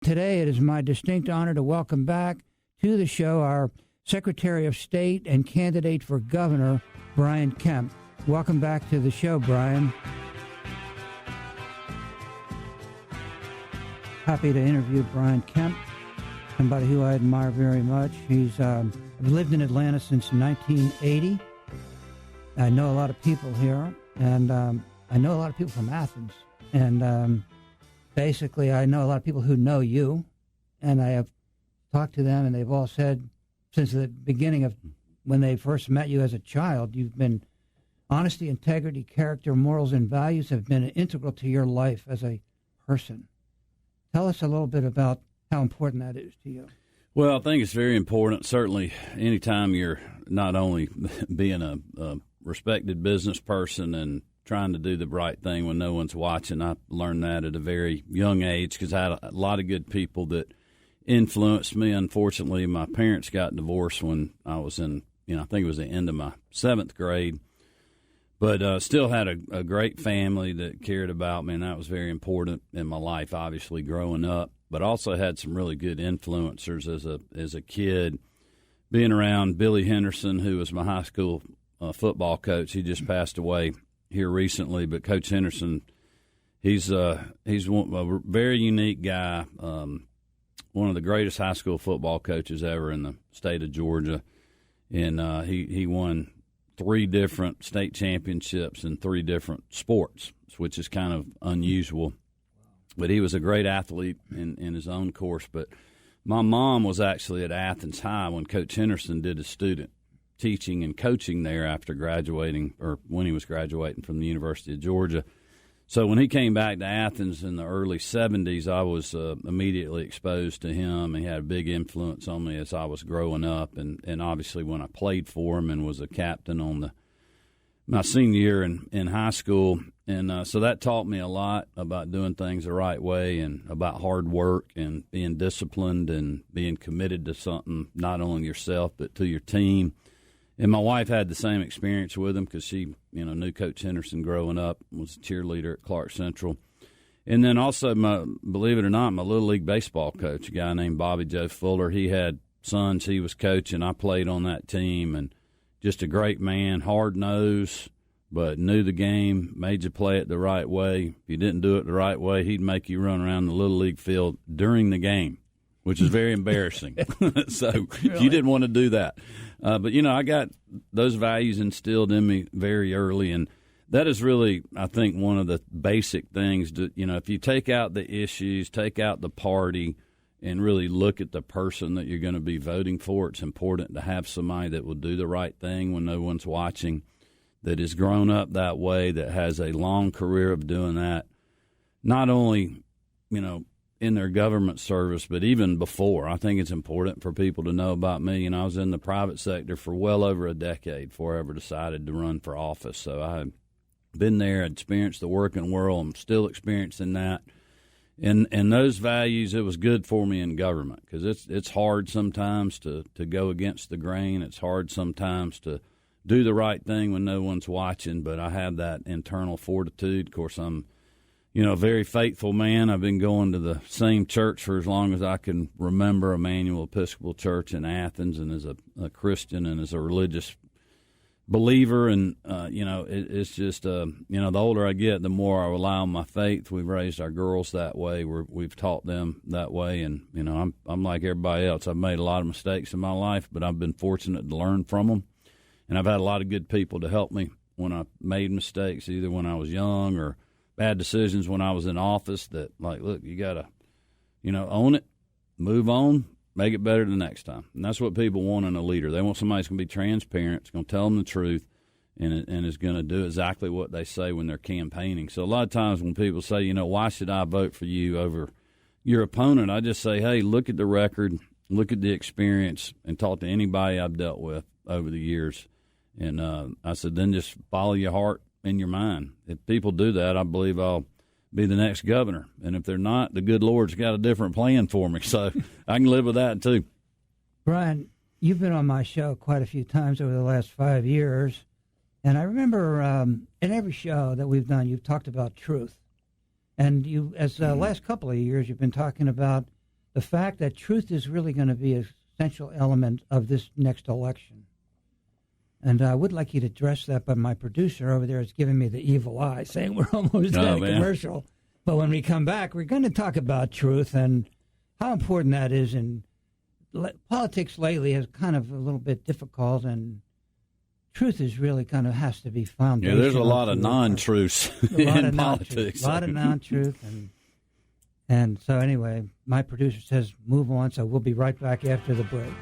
Today it is my distinct honor to welcome back to the show our Secretary of State and candidate for governor, Brian Kemp. Welcome back to the show, Brian. Happy to interview Brian Kemp, somebody who I admire very much. He's lived in Atlanta since 1980. I know a lot of people here, and I know a lot of people from Athens. And basically, I know a lot of people who know you, and I have talked to them, and they've all said since the beginning of when they first met you as a child, you've been honesty, integrity, character, morals, and values have been integral to your life as a person. Tell us a little bit about how important that is to you. Well, I think it's very important. Certainly, anytime you're not only being a respected business person and trying to do the right thing when no one's watching. I learned that at a very young age because I had a lot of good people that influenced me. Unfortunately, my parents got divorced when I was in, I think it was the end of my 7th grade. But still had a great family that cared about me, and that was very important in my life, obviously, growing up. But also had some really good influencers as a kid, being around Billy Henderson, who was my high school football coach. He just passed away here recently, but Coach Henderson, he's a very unique guy, one of the greatest high school football coaches ever in the state of Georgia, and he won 3 different state championships in 3 different sports, which is kind of unusual. But he was a great athlete in his own course. But my mom was actually at Athens High when Coach Henderson did his student teaching and coaching there after graduating, or when he was graduating from the University of Georgia. So when he came back to Athens in the early 70s, I was immediately exposed to him. He had a big influence on me as I was growing up, and obviously when I played for him and was a captain on my senior year in high school. And so that taught me a lot about doing things the right way and about hard work and being disciplined and being committed to something, not only yourself but to your team. And my wife had the same experience with him because she, knew Coach Henderson growing up, was a cheerleader at Clark Central. And then also, believe it or not, my Little League baseball coach, a guy named Bobby Joe Fuller, he had sons he was coaching. I played on that team, and just a great man, hard-nosed, but knew the game, made you play it the right way. If you didn't do it the right way, he'd make you run around the Little League field during the game, which is very embarrassing. So really? You didn't want to do that. But, I got those values instilled in me very early, and that is really, I think, one of the basic things. If you take out the issues, take out the party, and really look at the person that you're going to be voting for, it's important to have somebody that will do the right thing when no one's watching, that has grown up that way, that has a long career of doing that, not only, in their government service, but even before. I think it's important for people to know about me. I was in the private sector for well over a decade before I ever decided to run for office. So I had been there, I'd experienced the working world. I'm still experiencing that. And those values, it was good for me in government because it's hard sometimes to go against the grain. It's hard sometimes to do the right thing when no one's watching, but I have that internal fortitude. Of course, I'm a very faithful man. I've been going to the same church for as long as I can remember, Emmanuel Episcopal Church in Athens, and as a Christian and as a religious believer. And, it's just, the older I get, the more I rely on my faith. We've raised our girls that way. We've taught them that way. And, I'm like everybody else. I've made a lot of mistakes in my life, but I've been fortunate to learn from them. And I've had a lot of good people to help me when I made mistakes, either when I was young or bad decisions when I was in office, that, like, look, you got to, own it, move on, make it better the next time. And that's what people want in a leader. They want somebody who's going to be transparent, is going to tell them the truth, and is going to do exactly what they say when they're campaigning. So a lot of times when people say, why should I vote for you over your opponent, I just say, hey, look at the record, look at the experience, and talk to anybody I've dealt with over the years. And I said, then just follow your heart in your mind. If people do that, I believe I'll be the next governor. And if they're not, the good Lord's got a different plan for me. So I can live with that too. Brian, you've been on my show quite a few times over the last 5 years. And I remember in every show that we've done, you've talked about truth. And you, as the last couple of years, you've been talking about the fact that truth is really going to be an essential element of this next election. And I would like you to address that, but my producer over there is giving me the evil eye, saying we're almost at a commercial. But when we come back, we're going to talk about truth and how important that is. And politics lately is kind of a little bit difficult, and truth is really kind of has to be found. Yeah, there's a lot of non-truths in politics. A lot of non-truth. And so anyway, my producer says move on, so we'll be right back after the break.